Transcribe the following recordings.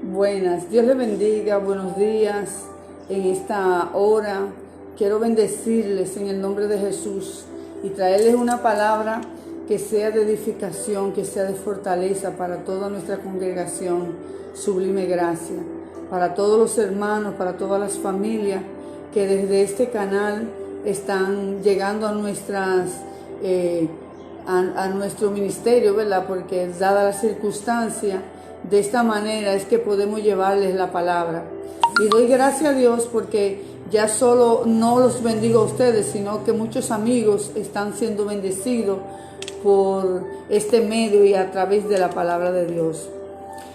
Buenas, Dios les bendiga, buenos días en esta hora. Quiero bendecirles en el nombre de Jesús y traerles una palabra que sea de edificación, que sea de fortaleza para toda nuestra congregación, Sublime Gracia, para todos los hermanos, para todas las familias que desde este canal están llegando a nuestro ministerio, ¿verdad? Porque dada la circunstancia, de esta manera es que podemos llevarles la palabra. Y doy gracias a Dios porque ya solo no los bendigo a ustedes, sino que muchos amigos están siendo bendecidos por este medio y a través de la palabra de Dios.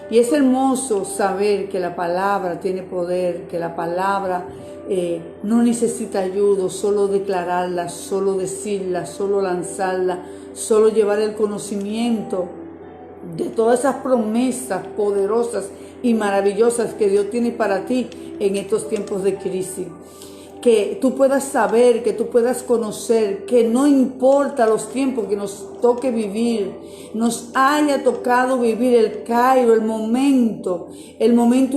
Y es hermoso saber que la palabra tiene poder, que la palabra no necesita ayuda, solo declararla, solo decirla, solo lanzarla, solo llevar el conocimiento de todas esas promesas poderosas y maravillosas que Dios tiene para ti en estos tiempos de crisis. Que tú puedas saber, que tú puedas conocer, que no importa los tiempos que nos toque vivir, nos haya tocado vivir el Cairo, el momento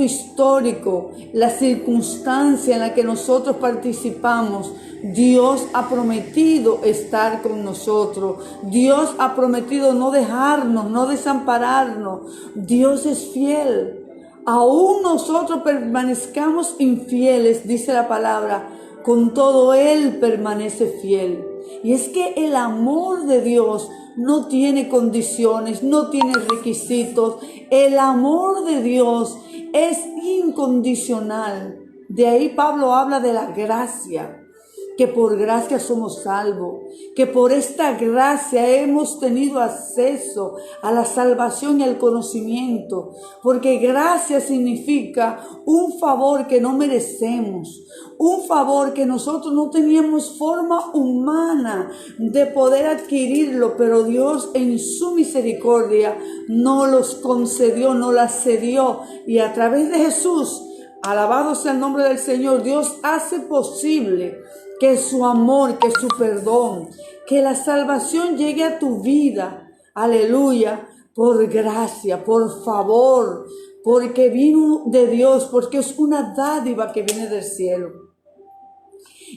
histórico, la circunstancia en la que nosotros participamos, Dios ha prometido estar con nosotros. Dios ha prometido no dejarnos, no desampararnos. Dios es fiel. Aún nosotros permanezcamos infieles, dice la palabra, con todo Él permanece fiel. Y es que el amor de Dios no tiene condiciones, no tiene requisitos. El amor de Dios es incondicional. De ahí Pablo habla de la gracia, que por gracia somos salvos, que por esta gracia hemos tenido acceso a la salvación y al conocimiento, porque gracia significa un favor que no merecemos, un favor que nosotros no teníamos forma humana de poder adquirirlo, pero Dios en su misericordia nos los concedió, nos las cedió, y a través de Jesús, alabado sea el nombre del Señor, Dios hace posible que su amor, que su perdón, que la salvación llegue a tu vida, aleluya, por gracia, por favor, porque vino de Dios, porque es una dádiva que viene del cielo.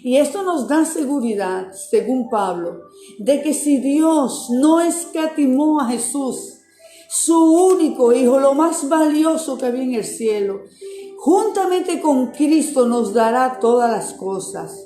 Y esto nos da seguridad, según Pablo, de que si Dios no escatimó a Jesús, su único Hijo, lo más valioso que había en el cielo, juntamente con Cristo nos dará todas las cosas.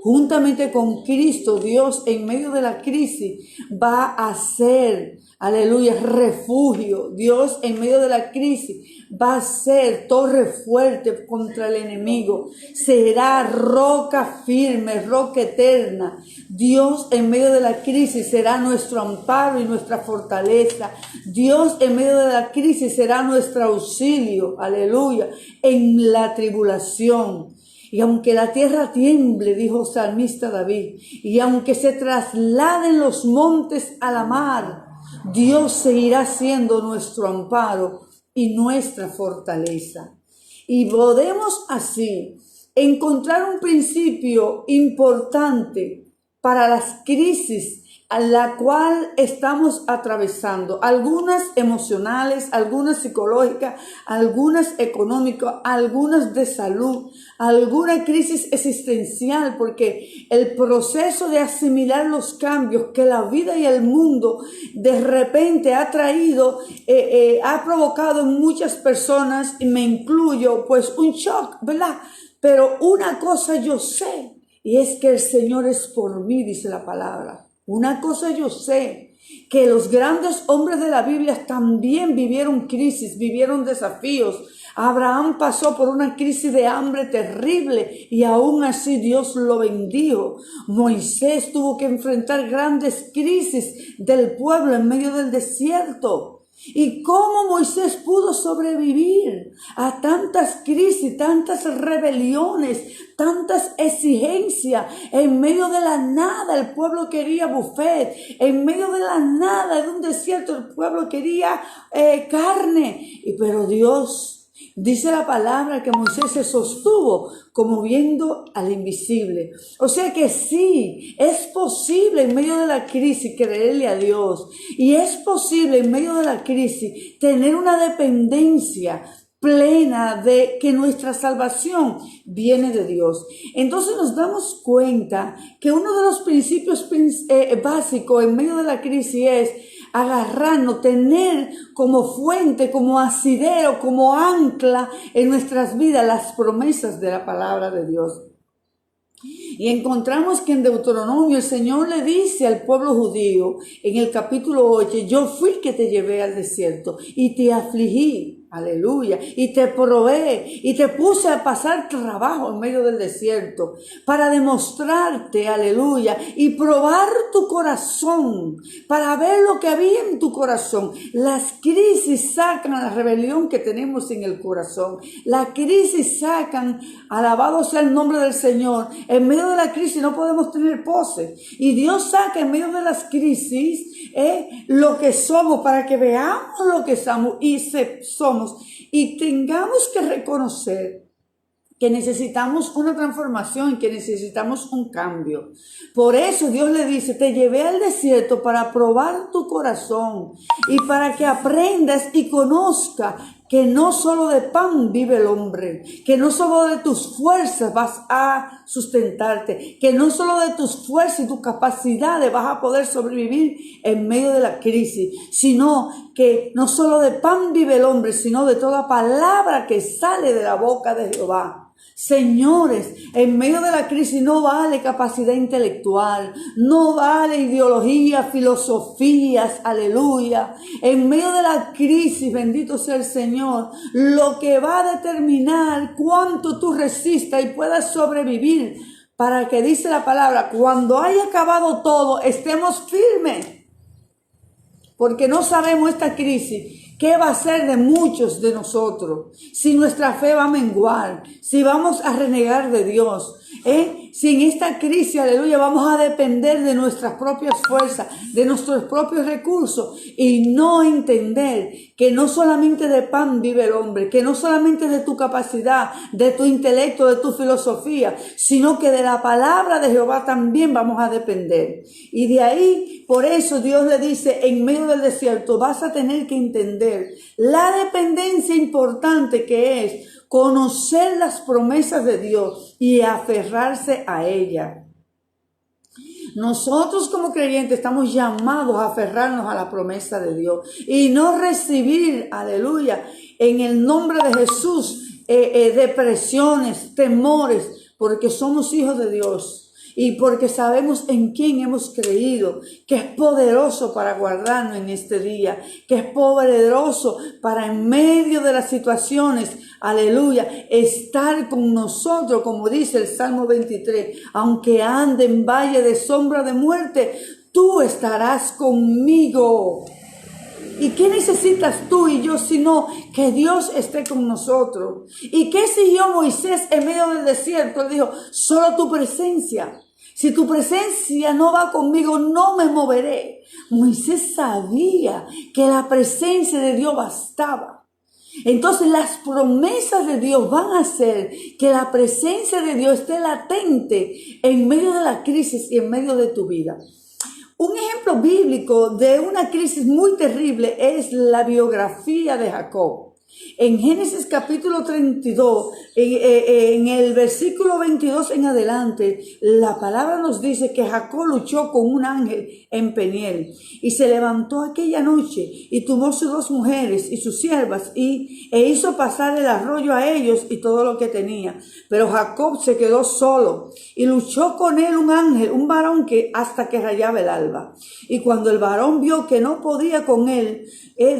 Juntamente con Cristo, Dios en medio de la crisis va a ser, aleluya, refugio. Dios en medio de la crisis va a ser torre fuerte contra el enemigo. Será roca firme, roca eterna. Dios en medio de la crisis será nuestro amparo y nuestra fortaleza. Dios en medio de la crisis será nuestro auxilio, aleluya, en la tribulación. Y aunque la tierra tiemble, dijo salmista David, y aunque se trasladen los montes a la mar, Dios seguirá siendo nuestro amparo y nuestra fortaleza. Y podemos así encontrar un principio importante para las crisis a la cual estamos atravesando, algunas emocionales, algunas psicológicas, algunas económicas, algunas de salud, alguna crisis existencial, porque el proceso de asimilar los cambios que la vida y el mundo de repente ha traído, ha provocado en muchas personas, y me incluyo, pues un shock, ¿verdad? Pero una cosa yo sé, y es que el Señor es por mí, dice la palabra. Una cosa yo sé, que los grandes hombres de la Biblia también vivieron crisis, vivieron desafíos. Abraham pasó por una crisis de hambre terrible y aún así Dios lo bendijo. Moisés tuvo que enfrentar grandes crisis del pueblo en medio del desierto. ¿Y cómo Moisés pudo sobrevivir a tantas crisis, tantas rebeliones, tantas exigencias? En medio de la nada el pueblo quería buffet, en medio de la nada de un desierto el pueblo quería carne, pero Dios, dice la palabra que Moisés se sostuvo como viendo al invisible. O sea que sí, es posible en medio de la crisis creerle a Dios. Y es posible en medio de la crisis tener una dependencia plena de que nuestra salvación viene de Dios. Entonces nos damos cuenta que uno de los principios básicos en medio de la crisis es agarrarnos, tener como fuente, como asidero, como ancla en nuestras vidas las promesas de la palabra de Dios. Y encontramos que en Deuteronomio el Señor le dice al pueblo judío en el capítulo 8, yo fui que te llevé al desierto y te afligí. Aleluya. Y te probé y te puse a pasar trabajo en medio del desierto para demostrarte, aleluya, y probar tu corazón, para ver lo que había en tu corazón. Las crisis sacan la rebelión que tenemos en el corazón. Las crisis sacan, alabado sea el nombre del Señor. En medio de la crisis no podemos tener pose. Y Dios saca en medio de las crisis lo que somos, para que veamos lo que somos y tengamos que reconocer que necesitamos una transformación, que necesitamos un cambio. Por eso Dios le dice, te llevé al desierto para probar tu corazón y para que aprendas y conozcas que no solo de pan vive el hombre, que no solo de tus fuerzas vas a sustentarte, que no solo de tus fuerzas y tus capacidades vas a poder sobrevivir en medio de la crisis, sino que no solo de pan vive el hombre, sino de toda palabra que sale de la boca de Jehová. Señores, en medio de la crisis no vale capacidad intelectual, no vale ideología, filosofías, aleluya. En medio de la crisis, bendito sea el Señor, lo que va a determinar cuánto tú resistas y puedas sobrevivir, para que dice la palabra, cuando haya acabado todo, estemos firmes. Porque no sabemos esta crisis qué va a ser de muchos de nosotros, si nuestra fe va a menguar, si vamos a renegar de Dios, si en esta crisis, aleluya, vamos a depender de nuestras propias fuerzas, de nuestros propios recursos y no entender que no solamente de pan vive el hombre, que no solamente de tu capacidad, de tu intelecto, de tu filosofía, sino que de la palabra de Jehová también vamos a depender. Y de ahí, por eso Dios le dice, en medio del desierto vas a tener que entender la dependencia importante que es conocer las promesas de Dios y aferrarse a ellas. Nosotros como creyentes estamos llamados a aferrarnos a la promesa de Dios y no recibir, aleluya, en el nombre de Jesús, depresiones, temores, porque somos hijos de Dios. Y porque sabemos en quién hemos creído, que es poderoso para guardarnos en este día, que es poderoso para en medio de las situaciones, aleluya, estar con nosotros, como dice el Salmo 23, aunque ande en valle de sombra de muerte, tú estarás conmigo. ¿Y qué necesitas tú y yo sino que Dios esté con nosotros? ¿Y qué siguió Moisés en medio del desierto? Él dijo, solo tu presencia. Si tu presencia no va conmigo, no me moveré. Moisés sabía que la presencia de Dios bastaba. Entonces las promesas de Dios van a hacer que la presencia de Dios esté latente en medio de la crisis y en medio de tu vida. Un ejemplo bíblico de una crisis muy terrible es la biografía de Jacob. En Génesis capítulo 32, en el versículo 22 en adelante, la palabra nos dice que Jacob luchó con un ángel en Peniel y se levantó aquella noche y tomó sus 2 mujeres y sus siervas e hizo pasar el arroyo a ellos y todo lo que tenía. Pero Jacob se quedó solo y luchó con él un ángel, un varón hasta que rayaba el alba. Y cuando el varón vio que no podía con él,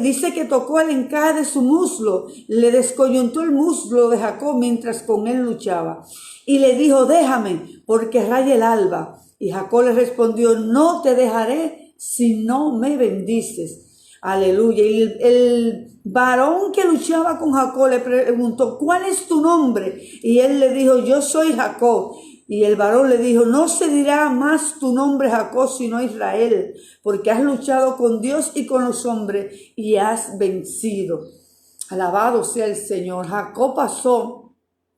dice que tocó el encaje de su muslo, le descoyuntó el muslo de Jacob mientras con él luchaba. Y le dijo, déjame, porque raya el alba. Y Jacob le respondió, no te dejaré si no me bendices. Aleluya. Y el varón que luchaba con Jacob le preguntó, ¿cuál es tu nombre? Y él le dijo, yo soy Jacob. Y el varón le dijo, no se dirá más tu nombre Jacob, sino Israel, porque has luchado con Dios y con los hombres y has vencido. Alabado sea el Señor. Jacob pasó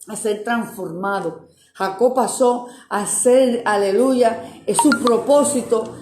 a ser transformado. Jacob pasó a ser, aleluya, su propósito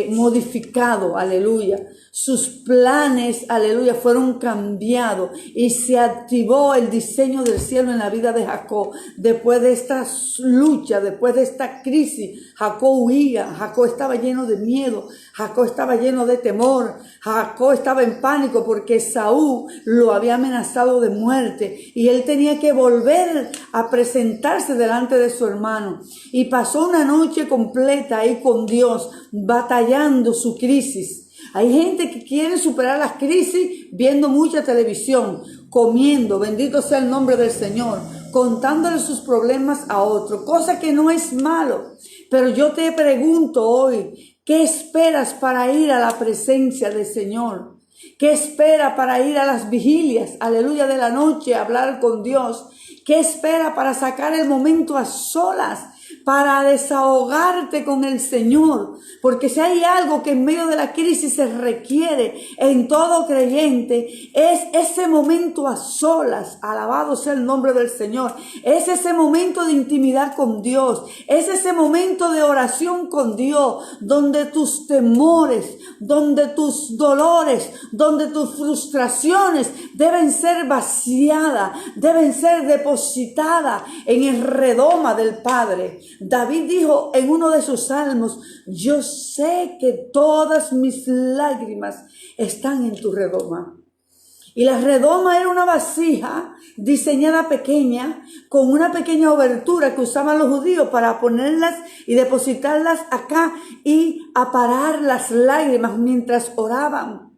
modificado, aleluya. sus planes, aleluya, fueron cambiados y se activó el diseño del cielo en la vida de Jacob. Después de esta lucha, después de esta crisis, Jacob huía, Jacob estaba lleno de miedo, Jacob estaba lleno de temor, Jacob estaba en pánico porque Saúl lo había amenazado de muerte y él tenía que volver a presentarse delante de su hermano. Y pasó una noche completa ahí con Dios, batallando su crisis. Hay gente que quiere superar las crisis viendo mucha televisión, comiendo, bendito sea el nombre del Señor, contándole sus problemas a otro, cosa que no es malo. Pero yo te pregunto hoy, ¿qué esperas para ir a la presencia del Señor? ¿Qué espera para ir a las vigilias, aleluya, de la noche a hablar con Dios? ¿Qué espera para sacar el momento a solas, para desahogarte con el Señor? Porque si hay algo que en medio de la crisis se requiere en todo creyente, es ese momento a solas, alabado sea el nombre del Señor, es ese momento de intimidad con Dios, es ese momento de oración con Dios, donde tus temores, donde tus dolores, donde tus frustraciones deben ser vaciadas, deben ser depositadas en el redoma del Padre. David dijo en uno de sus salmos: yo sé que todas mis lágrimas están en tu redoma. Y la redoma era una vasija diseñada pequeña, con una pequeña obertura que usaban los judíos para ponerlas y depositarlas acá y aparar las lágrimas mientras oraban.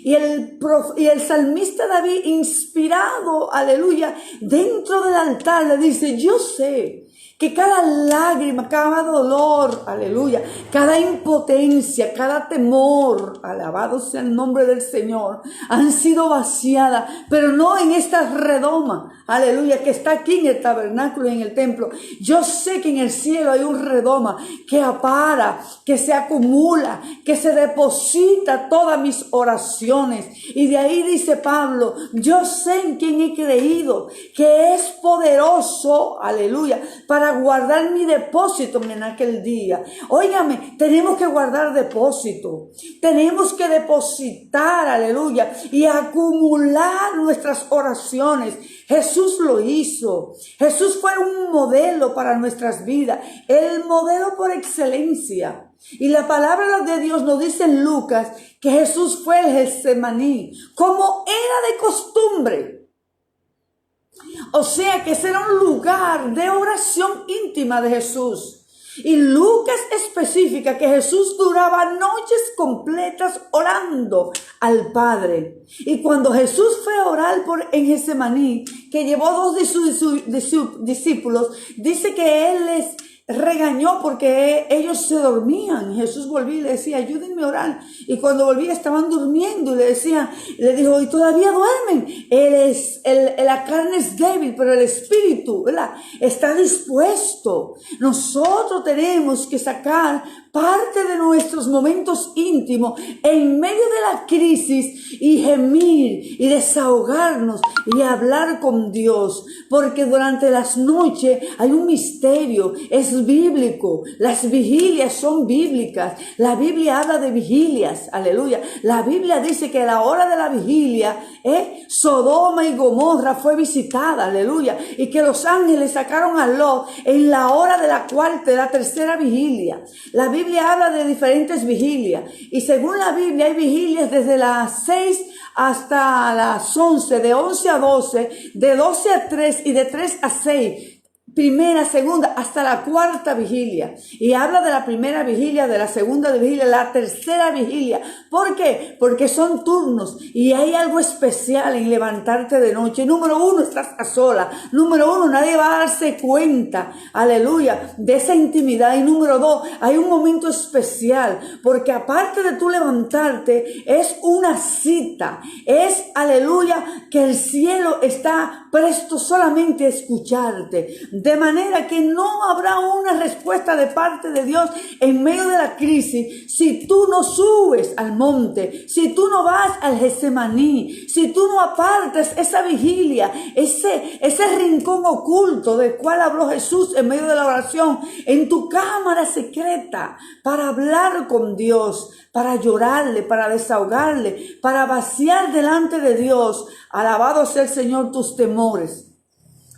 Y el salmista David, inspirado, aleluya, dentro del altar le dice: yo sé que cada lágrima, cada dolor, aleluya, cada impotencia, cada temor, alabado sea el nombre del Señor, han sido vaciadas, pero no en esta redoma, aleluya, que está aquí en el tabernáculo y en el templo. Yo sé que en el cielo hay un redoma que apara, que se acumula, que se deposita todas mis oraciones. Y de ahí dice Pablo: yo sé en quién he creído, que es poderoso, aleluya, para guardar mi depósito en aquel día. Óigame, tenemos que guardar depósito, tenemos que depositar, aleluya, y acumular nuestras oraciones. Jesús lo hizo. Jesús fue un modelo para nuestras vidas, el modelo por excelencia. Y la palabra de Dios nos dice en Lucas que Jesús fue el Getsemaní, como era de costumbre. O sea que ese era un lugar de oración íntima de Jesús. Y Lucas especifica que Jesús duraba noches completas orando al Padre. Y cuando Jesús fue a orar en Getsemaní, que llevó dos de sus discípulos, dice que Él les regañó porque ellos se dormían. Jesús volvía y le decía: ayúdenme a orar. Y cuando volvía estaban durmiendo y le dijo: y todavía duermen. La carne es débil, pero el espíritu, ¿verdad?, está dispuesto. Nosotros tenemos que sacar parte de nuestros momentos íntimos en medio de la crisis y gemir y desahogarnos y hablar con Dios, porque durante las noches hay un misterio, es bíblico, las vigilias son bíblicas, la Biblia habla de vigilias, aleluya. La Biblia dice que a la hora de la vigilia, Sodoma y Gomorra fue visitada, aleluya, y que los ángeles sacaron a Lot en la hora de la cuarta, de la tercera vigilia. La Biblia habla de diferentes vigilias, y según la Biblia hay vigilias desde las 6 hasta las 11, de 11 a 12, de 12 a 3 y de 3 a 6. Primera, segunda, hasta la cuarta vigilia. Y habla de la primera vigilia, de la segunda vigilia, la tercera vigilia. ¿Por qué? Porque son turnos y hay algo especial en levantarte de noche. Número uno, estás a sola. Número uno, nadie va a darse cuenta, aleluya, de esa intimidad. Y número dos, hay un momento especial, porque aparte de tú levantarte, es una cita. Es, aleluya, que el cielo está presto solamente a escucharte. De manera que no habrá una respuesta de parte de Dios en medio de la crisis si tú no subes al monte, si tú no vas al Getsemaní, si tú no apartas esa vigilia, ese rincón oculto del cual habló Jesús en medio de la oración, en tu cámara secreta, para hablar con Dios, para llorarle, para desahogarle, para vaciar delante de Dios. Alabado sea el Señor tus temores.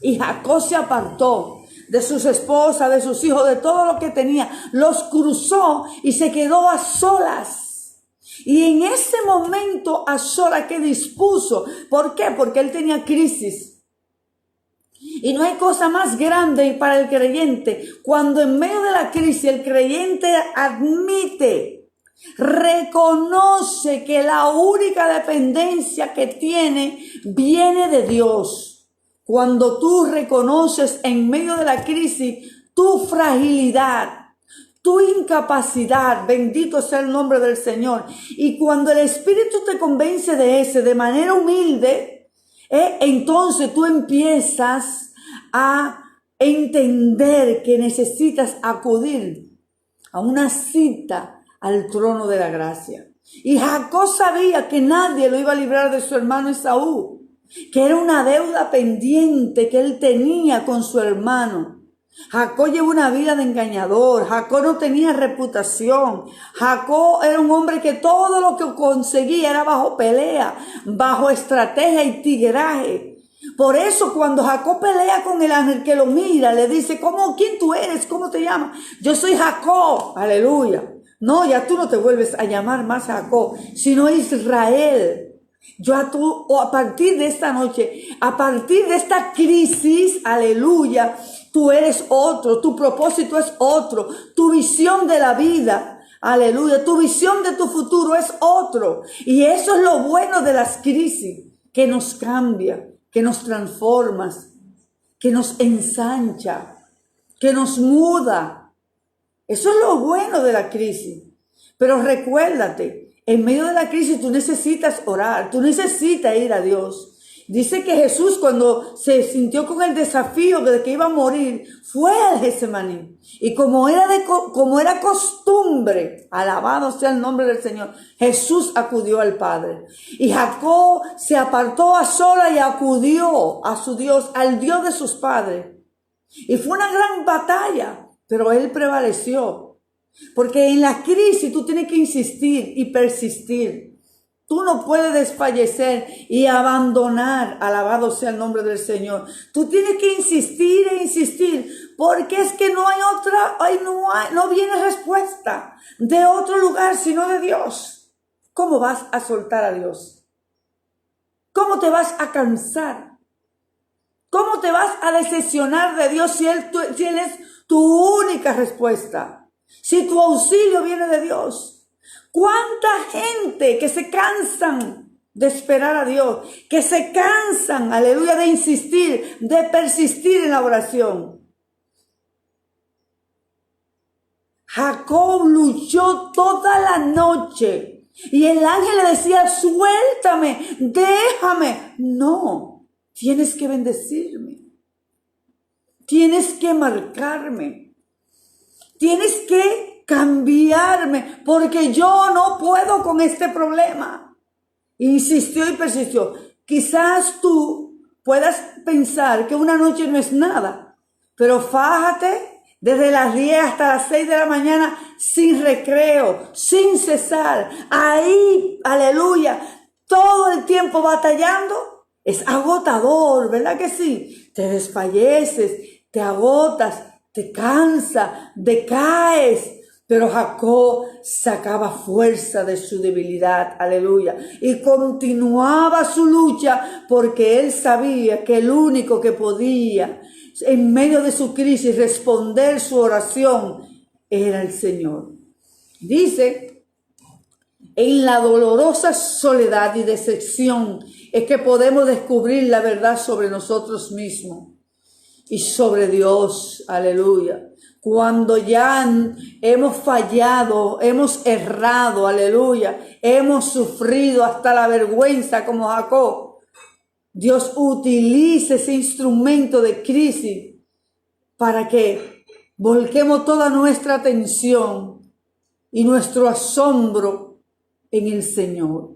Y Jacob se apartó de sus esposas, de sus hijos, de todo lo que tenía. Los cruzó y se quedó a solas. Y en ese momento a solas que dispuso. ¿Por qué? Porque él tenía crisis. Y no hay cosa más grande para el creyente cuando en medio de la crisis el creyente admite, reconoce que la única dependencia que tiene viene de Dios. Cuando tú reconoces en medio de la crisis tu fragilidad, tu incapacidad, bendito sea el nombre del Señor, y cuando el Espíritu te convence de manera humilde, entonces tú empiezas a entender que necesitas acudir a una cita al trono de la gracia. Y Jacob sabía que nadie lo iba a librar de su hermano Esaú, que era una deuda pendiente que él tenía con su hermano. Jacob llevó una vida de engañador. Jacob no tenía reputación. Jacob era un hombre que todo lo que conseguía era bajo pelea, bajo estrategia y tigueraje. Por eso cuando Jacob pelea con el ángel que lo mira, le dice, ¿quién tú eres? ¿Cómo te llamas? Yo soy Jacob. Aleluya. No, ya tú no te vuelves a llamar más Jacob, sino Israel. A partir de esta noche, a partir de esta crisis, aleluya, tú eres otro, tu propósito es otro, tu visión de la vida, aleluya, tu visión de tu futuro es otro. Y eso es lo bueno de las crisis, que nos cambia, que nos transforma, que nos ensancha, que nos muda. Eso es lo bueno de la crisis. Pero recuérdate, en medio de la crisis tú necesitas orar, tú necesitas ir a Dios. Dice que Jesús, cuando se sintió con el desafío de que iba a morir, fue al Getsemaní. Y como era costumbre, alabado sea el nombre del Señor, Jesús acudió al Padre. Y Jacob se apartó a solas y acudió a su Dios, al Dios de sus padres. Y fue una gran batalla, pero él prevaleció. Porque en la crisis tú tienes que insistir y persistir. Tú no puedes desfallecer y abandonar, alabado sea el nombre del Señor. Tú tienes que insistir e insistir, porque es que no hay no viene respuesta de otro lugar sino de Dios. ¿Cómo vas a soltar a Dios? ¿Cómo te vas a cansar? ¿Cómo te vas a decepcionar de Dios si Él es tu única respuesta? Si tu auxilio viene de Dios. ¿Cuánta gente que se cansan de esperar a Dios, que se cansan, aleluya, de insistir, de persistir en la oración? Jacob luchó toda la noche y el ángel le decía, suéltame, déjame. No, tienes que bendecirme, tienes que marcarme, tienes que cambiarme, porque yo no puedo con este problema. Insistió y persistió. Quizás tú puedas pensar que una noche no es nada, pero fájate desde las 10 hasta las 6 de la mañana sin recreo, sin cesar. Ahí, aleluya, todo el tiempo batallando. Es agotador, ¿verdad que sí? Te desfalleces, te agotas, te cansa, decaes. Pero Jacob sacaba fuerza de su debilidad, aleluya, y continuaba su lucha porque él sabía que el único que podía, en medio de su crisis, responder su oración era el Señor. Dice, en la dolorosa soledad y decepción es que podemos descubrir la verdad sobre nosotros mismos y sobre Dios, aleluya. Cuando ya hemos fallado, hemos errado, aleluya, hemos sufrido hasta la vergüenza como Jacob, Dios utiliza ese instrumento de crisis para que volquemos toda nuestra atención y nuestro asombro en el Señor.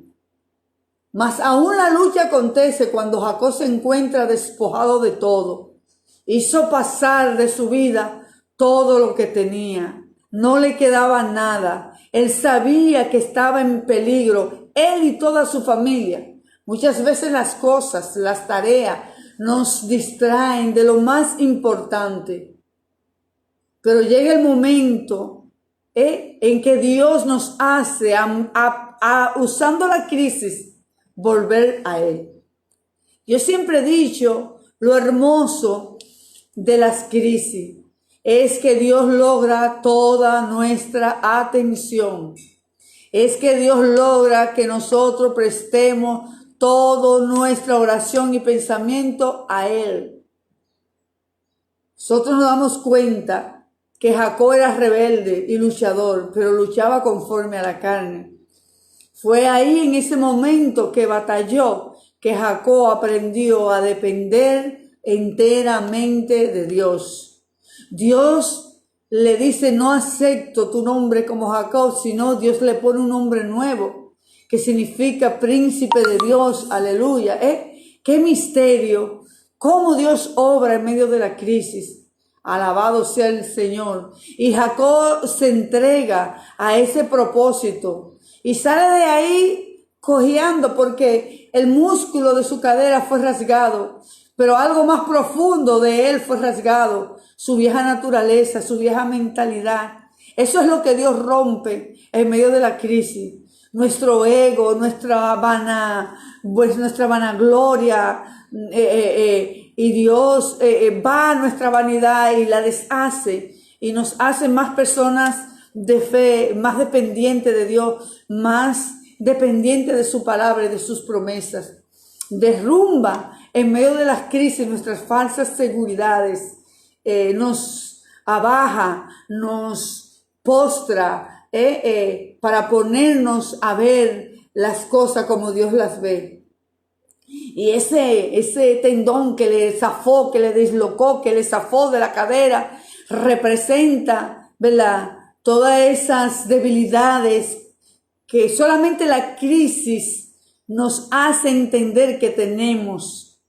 Mas aún la lucha acontece cuando Jacob se encuentra despojado de todo. Hizo pasar de su vida todo lo que tenía. No le quedaba nada. Él sabía que estaba en peligro, él y toda su familia. Muchas veces las cosas, las tareas, nos distraen de lo más importante. Pero llega el momento en que Dios nos hace, usando la crisis, volver a Él. Yo siempre he dicho, lo hermoso de las crisis es que Dios logra toda nuestra atención. Es que Dios logra que nosotros prestemos toda nuestra oración y pensamiento a Él. Nosotros nos damos cuenta que Jacob era rebelde y luchador, pero luchaba conforme a la carne. Fue ahí en ese momento que batalló, que Jacob aprendió a depender enteramente de Dios. Dios le dice, no acepto tu nombre como Jacob, sino Dios le pone un nombre nuevo, que significa príncipe de Dios, aleluya. Qué misterio, cómo Dios obra en medio de la crisis. Alabado sea el Señor. Y Jacob se entrega a ese propósito y sale de ahí cojeando porque el músculo de su cadera fue rasgado, pero algo más profundo de él fue rasgado, su vieja naturaleza, su vieja mentalidad. Eso es lo que Dios rompe en medio de la crisis. Nuestro ego, nuestra vanagloria, y Dios va a nuestra vanidad y la deshace y nos hace más personas de fe, más dependientes de Dios, más dependientes de su palabra y de sus promesas. Derrumba en medio de las crisis nuestras falsas seguridades, nos abaja, nos postra para ponernos a ver las cosas como Dios las ve. Y ese tendón que le zafó, que le dislocó, que le zafó de la cadera, representa, ¿verdad?, todas esas debilidades que solamente la crisis nos hace entender que tenemos.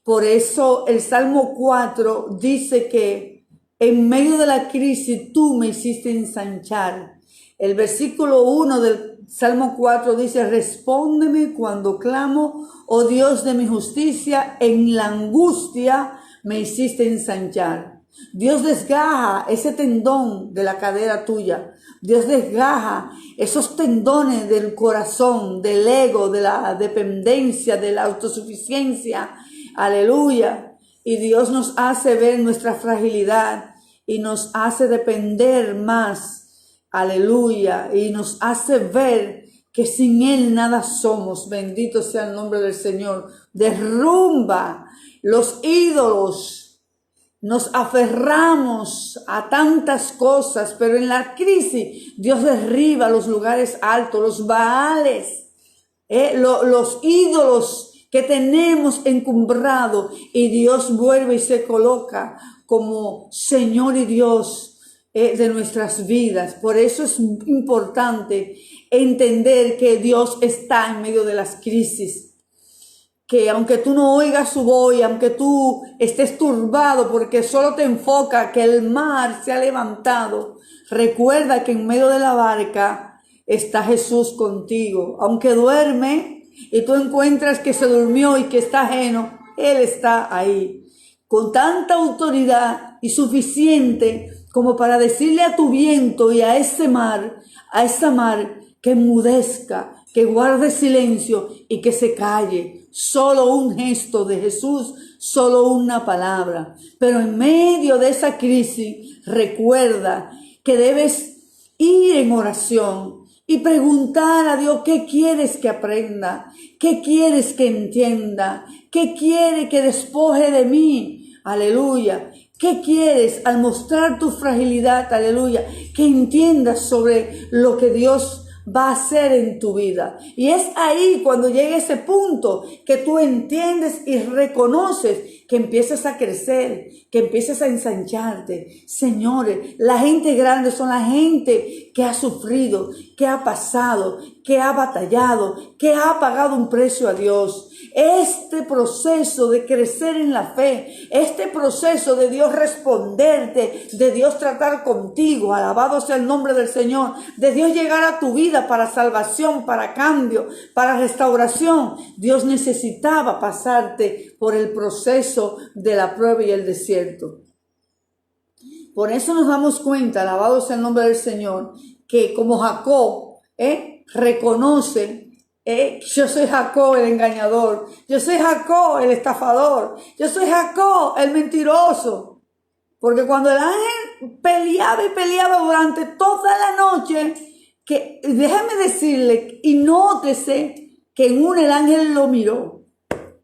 Por eso el Salmo 4 dice que en medio de la crisis tú me hiciste ensanchar. El versículo 1 del Salmo 4 dice, respóndeme cuando clamo, oh Dios de mi justicia, en la angustia me hiciste ensanchar. Dios desgaja ese tendón de la cadera tuya. Dios desgaja esos tendones del corazón, del ego, de la dependencia, de la autosuficiencia. Aleluya. Y Dios nos hace ver nuestra fragilidad y nos hace depender más. Aleluya. Y nos hace ver que sin Él nada somos. Bendito sea el nombre del Señor. Derrumba los ídolos. Nos aferramos a tantas cosas, pero en la crisis Dios derriba los lugares altos, los baales, los ídolos que tenemos encumbrado, y Dios vuelve y se coloca como Señor y Dios de nuestras vidas. Por eso es importante entender que Dios está en medio de las crisis. Que aunque tú no oigas su voz, aunque tú estés turbado porque solo te enfoca que el mar se ha levantado, recuerda que en medio de la barca está Jesús contigo. Aunque duerme y tú encuentras que se durmió y que está ajeno, Él está ahí con tanta autoridad y suficiente como para decirle a tu viento y a esa mar que enmudezca, que guarde silencio y que se calle. Solo un gesto de Jesús, solo una palabra. Pero en medio de esa crisis, recuerda que debes ir en oración y preguntar a Dios qué quieres que aprenda, qué quieres que entienda, qué quiere que despoje de mí. Aleluya. ¿Qué quieres al mostrar tu fragilidad? Aleluya. Que entiendas sobre lo que Dios va a hacer en tu vida. Y es ahí cuando llega ese punto que tú entiendes y reconoces que empiezas a crecer, que empiezas a ensancharte. Señores, la gente grande son la gente que ha sufrido, que ha pasado, que ha batallado, que ha pagado un precio a Dios. Este proceso de crecer en la fe, este proceso de Dios responderte, de Dios tratar contigo, alabado sea el nombre del Señor, de Dios llegar a tu vida para salvación, para cambio, para restauración. Dios necesitaba pasarte por el proceso de la prueba y el desierto. Por eso nos damos cuenta, alabado sea el nombre del Señor, que como Jacob reconoce, yo soy Jacob el engañador, yo soy Jacob el estafador, yo soy Jacob el mentiroso. Porque cuando el ángel peleaba y peleaba durante toda la noche, que déjame decirle y nótese que en uno el ángel lo miró,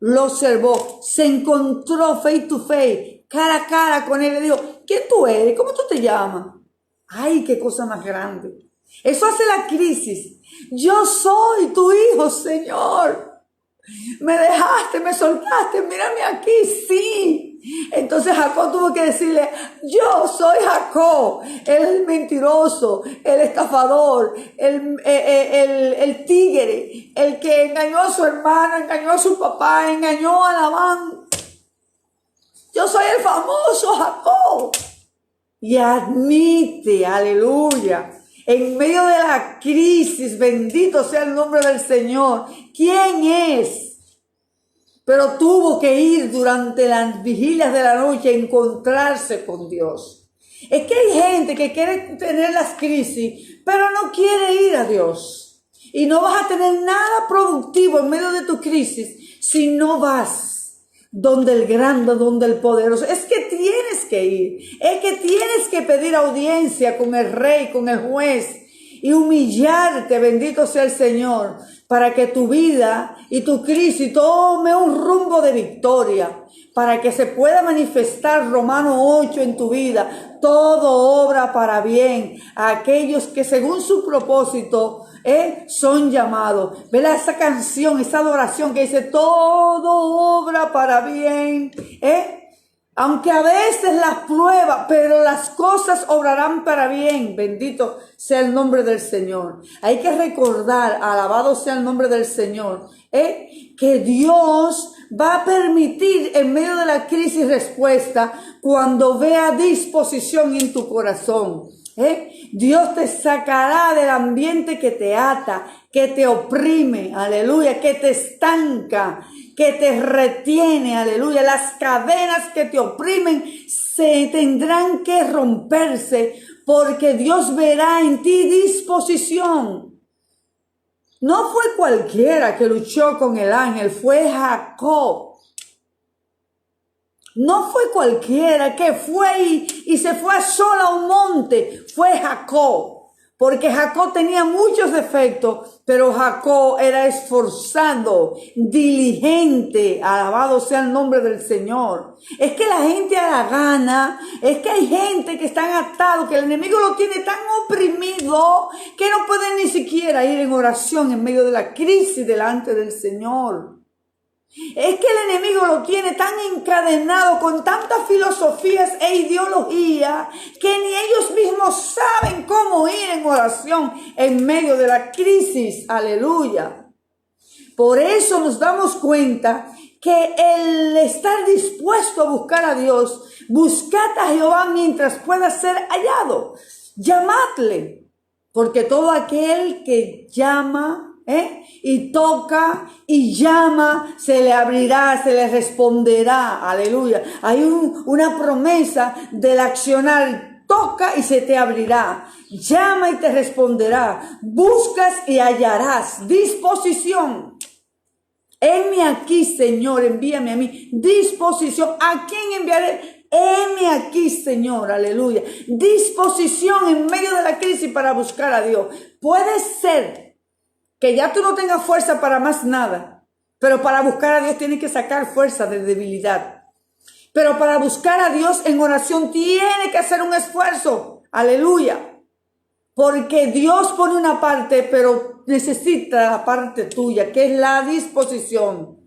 lo observó, se encontró face to face, cara a cara con él, le dijo, ¿quién tú eres? ¿Cómo tú te llamas? Ay, qué cosa más grande. Eso hace la crisis. Yo soy tu hijo, Señor. Me dejaste, me soltaste, mírame aquí, sí. Entonces Jacob tuvo que decirle, yo soy Jacob, el mentiroso, el estafador, el tigre, el que engañó a su hermano, engañó a su papá, engañó a Labán. Yo soy el famoso Jacob. Y admite, aleluya, en medio de la crisis, bendito sea el nombre del Señor, ¿quién es? Pero tuvo que ir durante las vigilias de la noche a encontrarse con Dios. Es que hay gente que quiere tener las crisis, pero no quiere ir a Dios. Y no vas a tener nada productivo en medio de tu crisis si no vas donde el grande, donde el poderoso. Es que tienes que ir, es que tienes que pedir audiencia con el rey, con el juez y humillarte, bendito sea el Señor, para que tu vida y tu crisis tome un rumbo de victoria, para que se pueda manifestar Romanos 8 en tu vida. Todo obra para bien a aquellos que según su propósito son llamados. ¿Verdad? Esa canción, esa adoración que dice todo obra para bien, aunque a veces las pruebas, pero las cosas obrarán para bien. Bendito sea el nombre del Señor. Hay que recordar, alabado sea el nombre del Señor, que Dios va a permitir en medio de la crisis respuesta cuando vea disposición en tu corazón. Dios te sacará del ambiente que te ata, que te oprime, aleluya, que te estanca, que te retiene, aleluya. Las cadenas que te oprimen se tendrán que romperse porque Dios verá en ti disposición. No fue cualquiera que luchó con el ángel, fue Jacob. No fue cualquiera que fue y se fue solo a un monte, fue Jacob. Porque Jacob tenía muchos defectos, pero Jacob era esforzado, diligente, alabado sea el nombre del Señor. Es que la gente a la gana, es que hay gente que están atados, que el enemigo lo tiene tan oprimido que no pueden ni siquiera ir en oración en medio de la crisis delante del Señor. Es que el enemigo lo tiene tan encadenado con tantas filosofías e ideologías que ni ellos mismos saben cómo ir en oración en medio de la crisis. Aleluya. Por eso nos damos cuenta que el estar dispuesto a buscar a Dios, buscad a Jehová mientras pueda ser hallado. Llamadle, porque todo aquel que llama y toca y llama, se le abrirá, se le responderá. Aleluya. Hay una promesa del accionar. Toca y se te abrirá. Llama y te responderá. Buscas y hallarás. Disposición. Heme aquí, Señor, envíame a mí. Disposición. ¿A quién enviaré? Heme aquí, Señor, aleluya. Disposición en medio de la crisis para buscar a Dios. Puede ser que ya tú no tengas fuerza para más nada, pero para buscar a Dios tienes que sacar fuerza de debilidad. Pero para buscar a Dios en oración tiene que hacer un esfuerzo. Aleluya. Porque Dios pone una parte, pero necesita la parte tuya, que es la disposición.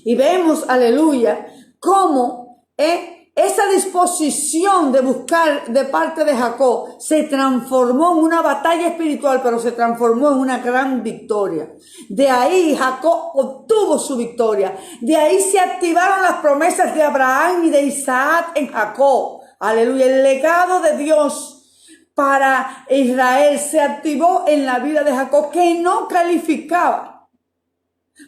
Y vemos, aleluya, cómo esa disposición de buscar de parte de Jacob se transformó en una batalla espiritual, pero se transformó en una gran victoria. De ahí Jacob obtuvo su victoria. De ahí se activaron las promesas de Abraham y de Isaac en Jacob. Aleluya, el legado de Dios para Israel se activó en la vida de Jacob, que no calificaba.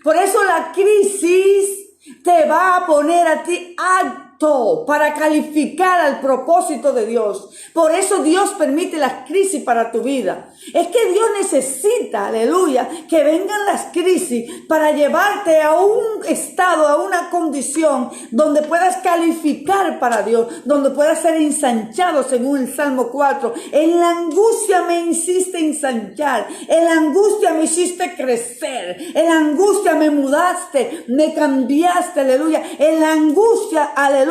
Por eso la crisis te va a poner a ti apto para calificar al propósito de Dios. Por eso Dios permite las crisis para tu vida. Es que Dios necesita, aleluya, que vengan las crisis para llevarte a un estado, a una condición donde puedas calificar para Dios, donde puedas ser ensanchado según el Salmo 4. En la angustia me hiciste ensanchar, en la angustia me hiciste crecer, en la angustia me mudaste, me cambiaste, aleluya. En la angustia, aleluya,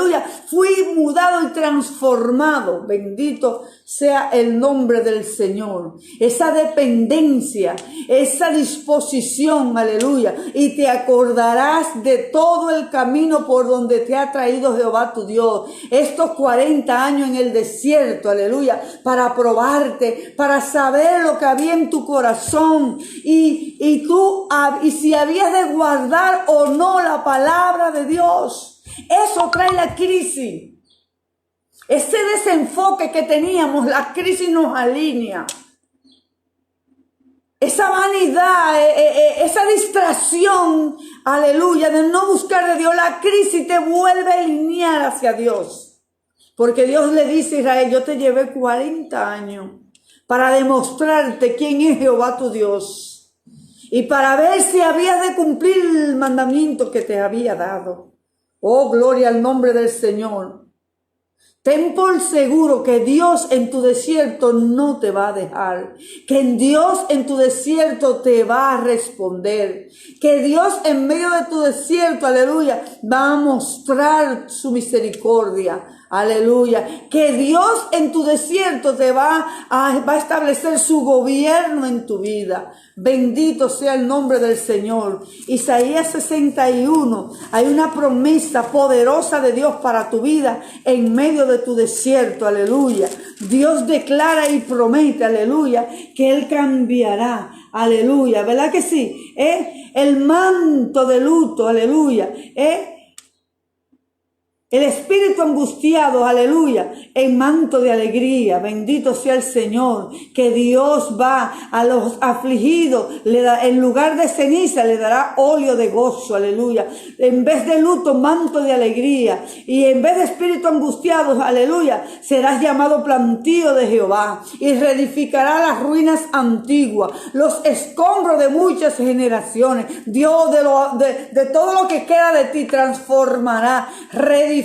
fui mudado y transformado. Bendito sea el nombre del Señor. Esa dependencia, esa disposición, aleluya. Y te acordarás de todo el camino por donde te ha traído Jehová tu Dios. Estos 40 años en el desierto, aleluya, para probarte, para saber lo que había en tu corazón. Y si habías de guardar o no la palabra de Dios. Eso trae la crisis. Ese desenfoque que teníamos, la crisis nos alinea. Esa vanidad, esa distracción, aleluya, de no buscar de Dios, la crisis te vuelve a alinear hacia Dios. Porque Dios le dice a Israel, yo te llevé 40 años para demostrarte quién es Jehová tu Dios. Y para ver si habías de cumplir el mandamiento que te había dado. Oh, gloria al nombre del Señor. Ten por seguro que Dios en tu desierto no te va a dejar, que en Dios en tu desierto te va a responder, que Dios en medio de tu desierto, aleluya, va a mostrar su misericordia, aleluya, que Dios en tu desierto te va a establecer su gobierno en tu vida. Bendito sea el nombre del Señor. Isaías 61, hay una promesa poderosa de Dios para tu vida en medio de tu desierto, aleluya. Dios declara y promete, aleluya, que Él cambiará, aleluya, ¿verdad que sí? El manto de luto, aleluya, el espíritu angustiado, aleluya, en manto de alegría. Bendito sea el Señor, que Dios va a los afligidos, le da, en lugar de ceniza le dará óleo de gozo, aleluya. En vez de luto, manto de alegría. Y en vez de espíritu angustiado, aleluya, serás llamado plantío de Jehová. Y reedificará las ruinas antiguas, los escombros de muchas generaciones. Dios de todo lo que queda de ti transformará, reedificará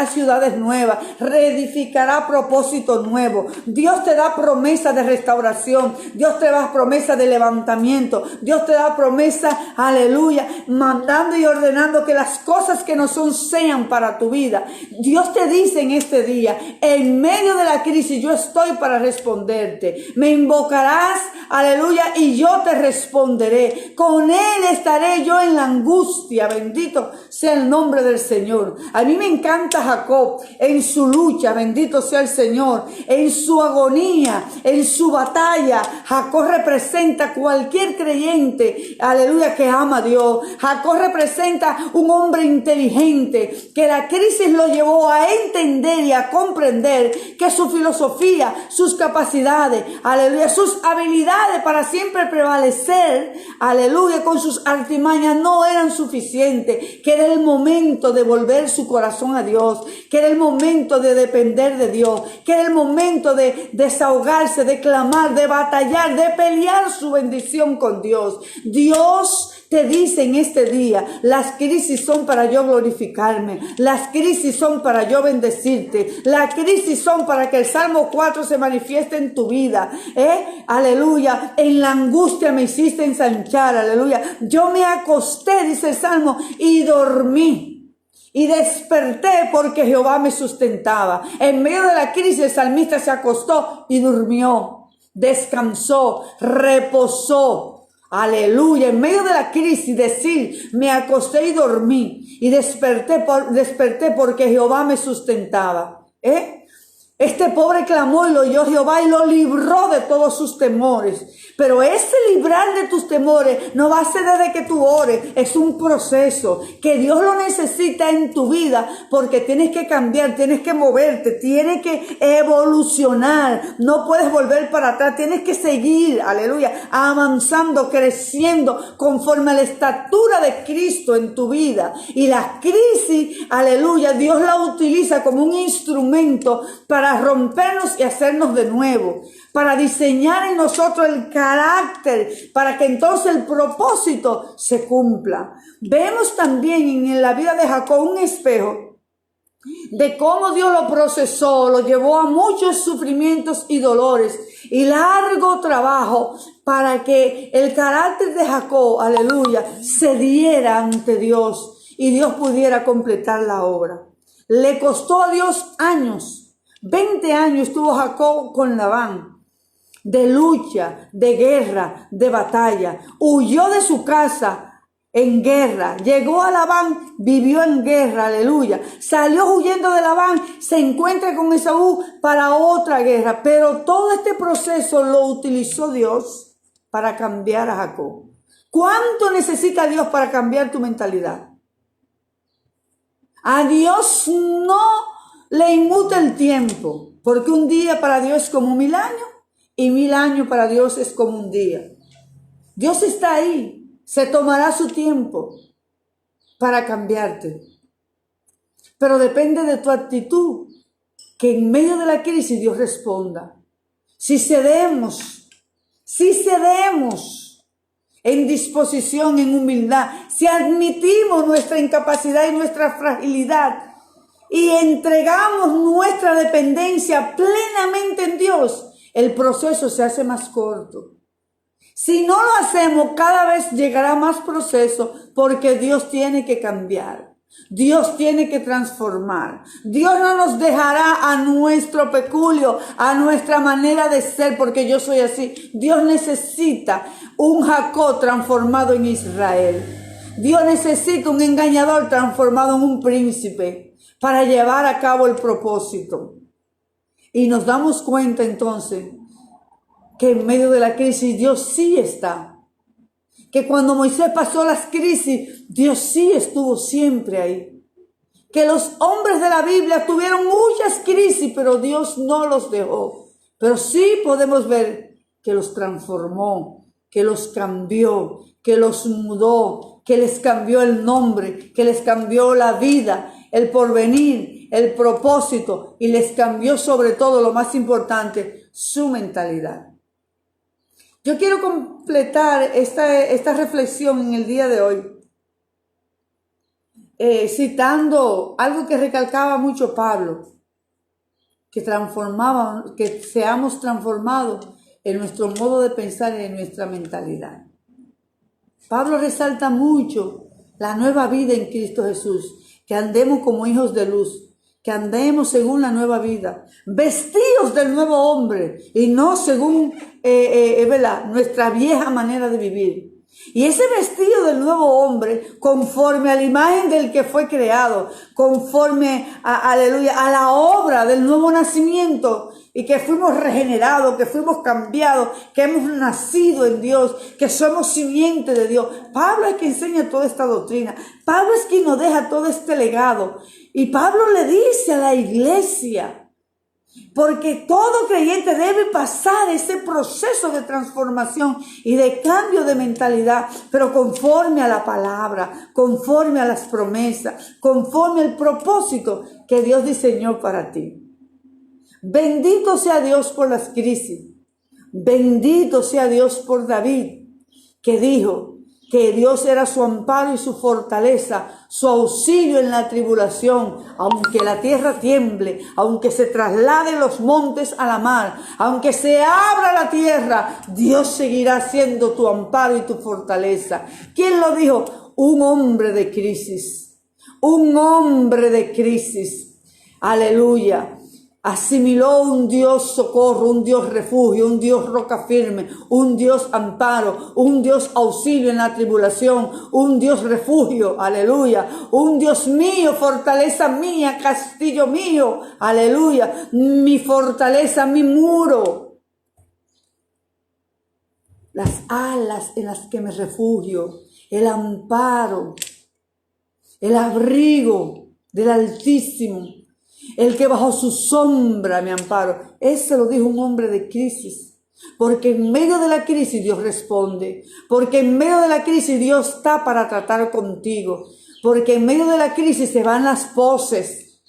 ciudades nuevas, reedificará propósitos nuevos. Dios te da promesa de restauración, Dios te da promesa de levantamiento, Dios te da promesa, aleluya, mandando y ordenando que las cosas que no son sean para tu vida. Dios te dice en este día, en medio de la crisis yo estoy para responderte. Me invocarás, aleluya, y yo te responderé. Con Él estaré yo en la angustia. Bendito sea el nombre del Señor. A mí me encanta Jacob en su lucha, bendito sea el Señor, en su agonía, en su batalla. Jacob representa cualquier creyente, aleluya, que ama a Dios. Jacob representa un hombre inteligente, que la crisis lo llevó a entender y a comprender que su filosofía, sus capacidades, aleluya, sus habilidades para siempre prevalecer, aleluya, con sus artimañas no eran suficientes, que era el momento de volver su corazón a Dios, que era el momento de depender de Dios, que era el momento de desahogarse, de clamar, de batallar, de pelear su bendición con Dios. Dios te dice en este día, las crisis son para yo glorificarme, las crisis son para yo bendecirte, las crisis son para que el Salmo 4 se manifieste en tu vida, aleluya. En la angustia me hiciste ensanchar, aleluya. Yo me acosté, dice el Salmo, y dormí. Y desperté porque Jehová me sustentaba. En medio de la crisis el salmista se acostó y durmió. descansó, reposó. Aleluya. En medio de la crisis, decir, me acosté y dormí y desperté porque Jehová me sustentaba. Este pobre clamó y lo oyó Jehová y lo libró de todos sus temores. Pero ese librar de tus temores no va a ser desde que tú ores. Es un proceso que Dios lo necesita en tu vida porque tienes que cambiar, tienes que moverte, tienes que evolucionar. No puedes volver para atrás, tienes que seguir, aleluya, avanzando, creciendo conforme a la estatura de Cristo en tu vida. Y la crisis, aleluya, Dios la utiliza como un instrumento para rompernos y hacernos de nuevo, para diseñar en nosotros el carácter, para que entonces el propósito se cumpla. Vemos también en la vida de Jacob un espejo de cómo Dios lo procesó, lo llevó a muchos sufrimientos y dolores y largo trabajo para que el carácter de Jacob, aleluya, se diera ante Dios y Dios pudiera completar la obra. Le costó a Dios años. 20 años estuvo Jacob con Labán, de lucha, de guerra, de batalla. Huyó de su casa en guerra. Llegó a Labán, vivió en guerra, aleluya. Salió huyendo de Labán, se encuentra con Esaú para otra guerra. Pero todo este proceso lo utilizó Dios para cambiar a Jacob. ¿Cuánto necesita Dios para cambiar tu mentalidad? A Dios no le inmuta el tiempo, porque un día para Dios es como 1000 años y 1000 años para Dios es como un día. Dios está ahí, se tomará su tiempo para cambiarte. Pero depende de tu actitud, que en medio de la crisis Dios responda. Si cedemos en disposición, en humildad, si admitimos nuestra incapacidad y nuestra fragilidad, y entregamos nuestra dependencia plenamente en Dios, el proceso se hace más corto. Si no lo hacemos, cada vez llegará más proceso porque Dios tiene que cambiar. Dios tiene que transformar. Dios no nos dejará a nuestro peculio, a nuestra manera de ser, porque yo soy así. Dios necesita un Jacob transformado en Israel. Dios necesita un engañador transformado en un príncipe para llevar a cabo el propósito. Y nos damos cuenta entonces que en medio de la crisis Dios sí está. Que cuando Moisés pasó las crisis, Dios sí estuvo siempre ahí. Que los hombres de la Biblia tuvieron muchas crisis, pero Dios no los dejó. Pero sí podemos ver que los transformó, que los cambió, que los mudó, que les cambió el nombre, que les cambió la vida, el porvenir, el propósito, y les cambió sobre todo, lo más importante, su mentalidad. Yo quiero completar esta reflexión en el día de hoy citando algo que recalcaba mucho Pablo, que seamos transformados en nuestro modo de pensar y en nuestra mentalidad. Pablo resalta mucho la nueva vida en Cristo Jesús, que andemos como hijos de luz, que andemos según la nueva vida, vestidos del nuevo hombre y no según nuestra vieja manera de vivir. Y ese vestido del nuevo hombre, conforme a la imagen del que fue creado, conforme a la obra del nuevo nacimiento, y que fuimos regenerados, que fuimos cambiados, que hemos nacido en Dios, que somos simiente de Dios. Pablo es quien enseña toda esta doctrina. Pablo es quien nos deja todo este legado. Y Pablo le dice a la iglesia, porque todo creyente debe pasar ese proceso de transformación y de cambio de mentalidad, pero conforme a la palabra, conforme a las promesas, conforme al propósito que Dios diseñó para ti. Bendito sea Dios por las crisis. Bendito sea Dios por David, que dijo que Dios era su amparo y su fortaleza, su auxilio en la tribulación. Aunque la tierra tiemble, aunque se trasladen los montes a la mar, aunque se abra la tierra, Dios seguirá siendo tu amparo y tu fortaleza. ¿Quién lo dijo? Un hombre de crisis. Un hombre de crisis. Aleluya. asimiló un Dios socorro, un Dios refugio, un Dios roca firme, un Dios amparo, un Dios auxilio en la tribulación, un Dios refugio, aleluya, un Dios mío, fortaleza mía, castillo mío, aleluya, mi fortaleza, mi muro, las alas en las que me refugio, el amparo, el abrigo del Altísimo, el que bajo su sombra me amparo. Eso lo dijo un hombre de crisis. Porque en medio de la crisis Dios responde. Porque en medio de la crisis Dios está para tratar contigo. Porque en medio de la crisis se van las poses,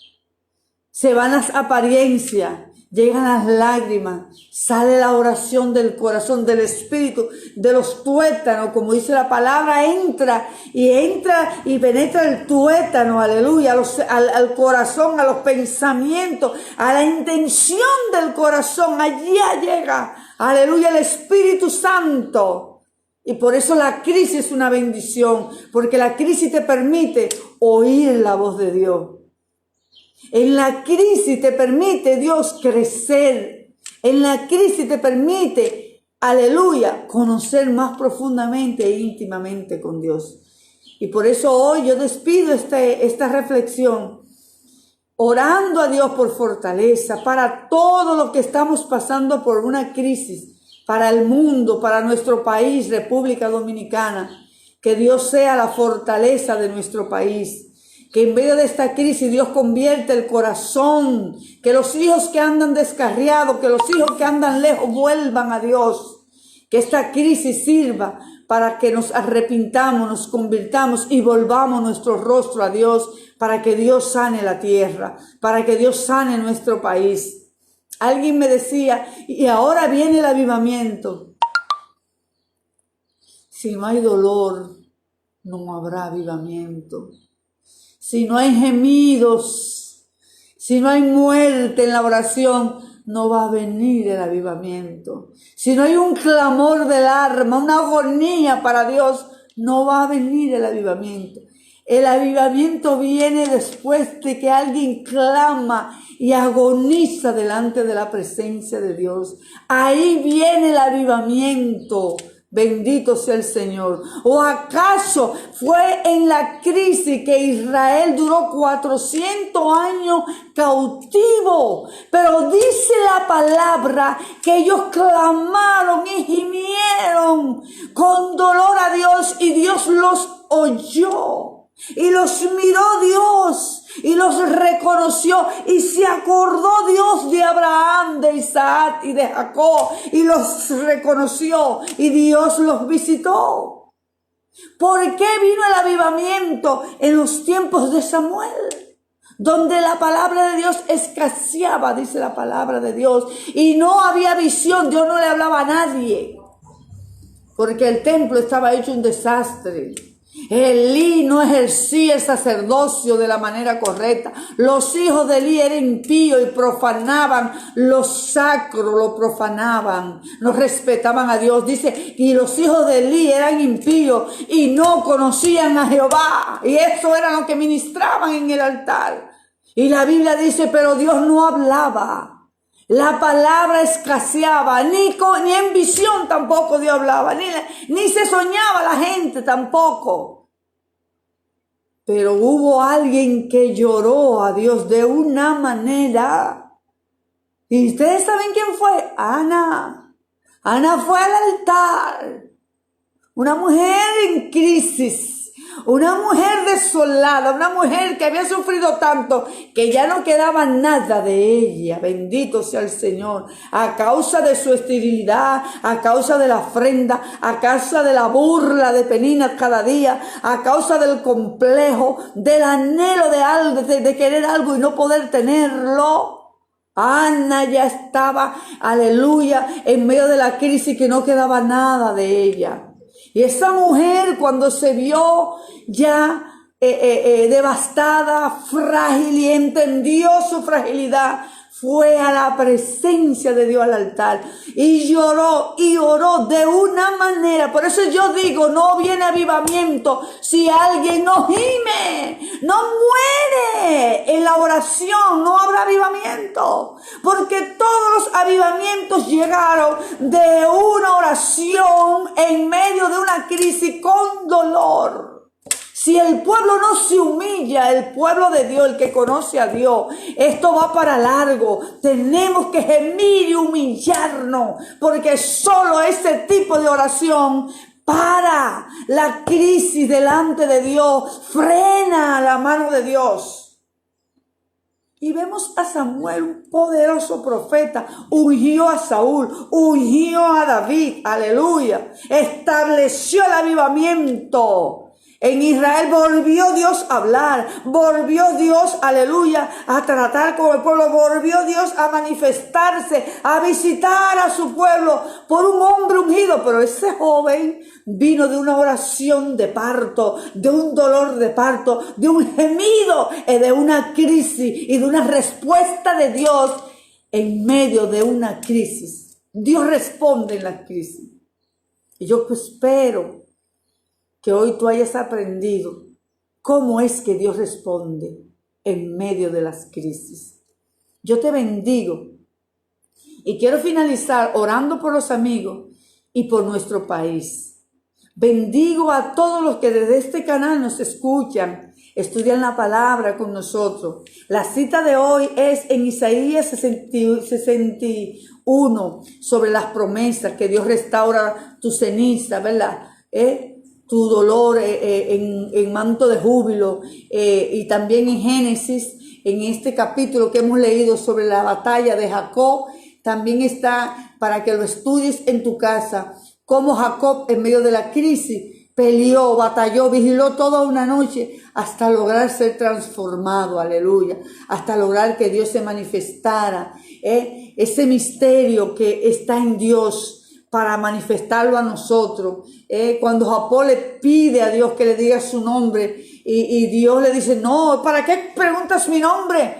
se van las apariencias, llegan las lágrimas, sale la oración del corazón, del espíritu, de los tuétanos, como dice la palabra, entra y penetra el tuétano, aleluya, al corazón, a los pensamientos, a la intención del corazón, allá llega, aleluya, el Espíritu Santo. Y por eso la crisis es una bendición, porque la crisis te permite oír la voz de Dios. En la crisis te permite Dios crecer. En la crisis te permite, aleluya, conocer más profundamente e íntimamente con Dios. Y por eso hoy yo despido esta reflexión orando a Dios por fortaleza para todo lo que estamos pasando por una crisis, para el mundo, para nuestro país, República Dominicana. Que Dios sea la fortaleza de nuestro país. Que en medio de esta crisis Dios convierte el corazón, que los hijos que andan descarriados, que los hijos que andan lejos vuelvan a Dios. Que esta crisis sirva para que nos arrepintamos, nos convirtamos y volvamos nuestro rostro a Dios, para que Dios sane la tierra, para que Dios sane nuestro país. Alguien me decía, y ahora viene el avivamiento. Si no hay dolor, no habrá avivamiento. Si no hay gemidos, si no hay muerte en la oración, no va a venir el avivamiento. Si no hay un clamor del alma, una agonía para Dios, no va a venir el avivamiento. El avivamiento viene después de que alguien clama y agoniza delante de la presencia de Dios. Ahí viene el avivamiento. Bendito sea el Señor. ¿O acaso fue en la crisis que Israel duró 400 años cautivo? Pero dice la palabra que ellos clamaron y gimieron con dolor a Dios y Dios los oyó. Y los miró Dios y los reconoció y se acordó Dios de Abraham, de Isaac y de Jacob y los reconoció y Dios los visitó. ¿Por qué vino el avivamiento en los tiempos de Samuel? Donde la palabra de Dios escaseaba, dice la palabra de Dios, y no había visión, Dios no le hablaba a nadie, porque el templo estaba hecho un desastre. Elí no ejercía el sacerdocio de la manera correcta. Los hijos de Elí eran impíos y profanaban lo sacro, lo profanaban, no respetaban a Dios. Dice, y los hijos de Elí eran impíos y no conocían a Jehová. Y eso era lo que ministraban en el altar. Y la Biblia dice, pero Dios no hablaba. La palabra escaseaba, ni en visión tampoco Dios hablaba, ni se soñaba la gente tampoco. Pero hubo alguien que lloró a Dios de una manera. ¿Y ustedes saben quién fue? Ana. Ana fue al altar. Una mujer en crisis. Una mujer desolada, una mujer que había sufrido tanto que ya no quedaba nada de ella, bendito sea el Señor, a causa de su esterilidad, a causa de la ofrenda, a causa de la burla de Penina cada día, a causa del complejo, del anhelo de algo, de querer algo y no poder tenerlo. Ana ya estaba, aleluya, en medio de la crisis que no quedaba nada de ella. Y esa mujer cuando se vio ya devastada, frágil y entendió su fragilidad, fue a la presencia de Dios al altar y lloró y oró de una manera. Por eso yo digo, no viene avivamiento si alguien no gime, no muere. El la oración no habrá avivamiento, porque todos los avivamientos llegaron de una oración en medio de una crisis con dolor. Si el pueblo no se humilla, el pueblo de Dios, el que conoce a Dios, esto va para largo. Tenemos que gemir y humillarnos, porque solo ese tipo de oración para la crisis delante de Dios, frena la mano de Dios. Y vemos a Samuel, un poderoso profeta, ungió a Saúl, ungió a David, aleluya, estableció el avivamiento. En Israel volvió Dios a hablar, volvió Dios, aleluya, a tratar con el pueblo, volvió Dios a manifestarse, a visitar a su pueblo por un hombre ungido. Pero ese joven vino de una oración de parto, de un dolor de parto, de un gemido, de una crisis y de una respuesta de Dios en medio de una crisis. Dios responde en la crisis. Y yo espero que hoy tú hayas aprendido cómo es que Dios responde en medio de las crisis. Yo te bendigo y quiero finalizar orando por los amigos y por nuestro país. Bendigo a todos los que desde este canal nos escuchan, estudian la palabra con nosotros. La cita de hoy es en Isaías 61 sobre las promesas, que Dios restaura tu ceniza, ¿verdad? Tu dolor en manto de júbilo, y también en Génesis, en este capítulo que hemos leído sobre la batalla de Jacob, también está para que lo estudies en tu casa, cómo Jacob en medio de la crisis peleó, batalló, vigiló toda una noche hasta lograr ser transformado, aleluya, hasta lograr que Dios se manifestara, ese misterio que está en Dios, para manifestarlo a nosotros. Cuando Jacob le pide a Dios que le diga su nombre y Dios le dice, no, ¿para qué preguntas mi nombre?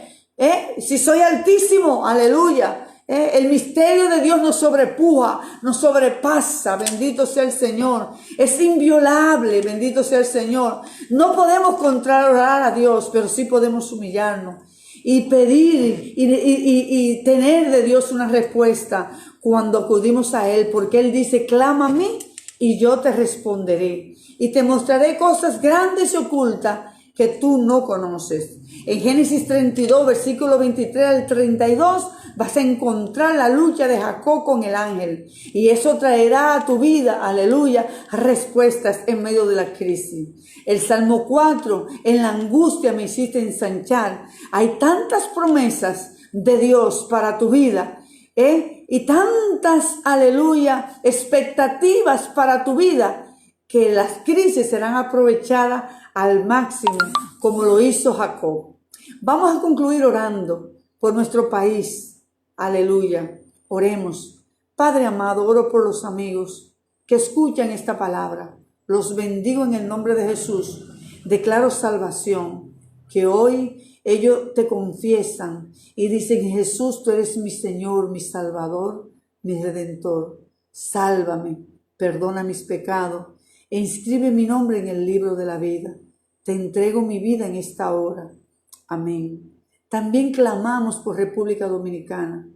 Si soy altísimo, aleluya. El misterio de Dios nos sobrepuja, nos sobrepasa, bendito sea el Señor. Es inviolable, bendito sea el Señor. No podemos contrarrestar a Dios, pero sí podemos humillarnos y pedir y tener de Dios una respuesta cuando acudimos a Él, porque Él dice, clama a mí y yo te responderé y te mostraré cosas grandes y ocultas que tú no conoces. En Génesis 32, versículo 23 al 32, vas a encontrar la lucha de Jacob con el ángel, y eso traerá a tu vida, aleluya, respuestas en medio de la crisis. El Salmo 4, en la angustia me hiciste ensanchar. Hay tantas promesas de Dios para tu vida, y tantas, aleluya, expectativas para tu vida, que las crisis serán aprovechadas al máximo, como lo hizo Jacob. Vamos a concluir orando por nuestro país. Aleluya. Oremos. Padre amado, oro por los amigos que escuchan esta palabra. Los bendigo en el nombre de Jesús. Declaro salvación, que hoy ellos te confiesan y dicen, Jesús, tú eres mi Señor, mi Salvador, mi Redentor. Sálvame, perdona mis pecados e inscribe mi nombre en el libro de la vida. Te entrego mi vida en esta hora. Amén. También clamamos por República Dominicana.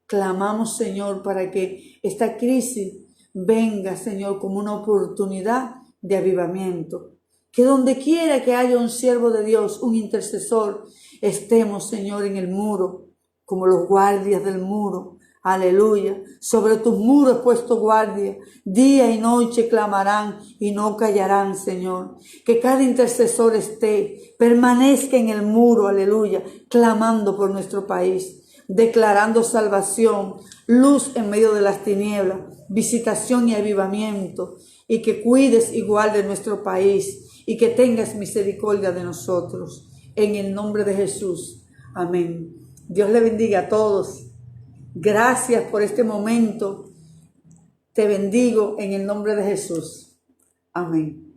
Clamamos, Señor, para que esta crisis venga, Señor, como una oportunidad de avivamiento. Que donde quiera que haya un siervo de Dios, un intercesor, estemos, Señor, en el muro, como los guardias del muro. Aleluya. Sobre tus muros he puesto guardia. Día y noche clamarán y no callarán, Señor. Que cada intercesor permanezca en el muro, aleluya, clamando por nuestro país, declarando salvación, luz en medio de las tinieblas, visitación y avivamiento, y que cuides y guardes nuestro país, y que tengas misericordia de nosotros. En el nombre de Jesús. Amén. Dios le bendiga a todos. Gracias por este momento. Te bendigo en el nombre de Jesús. Amén.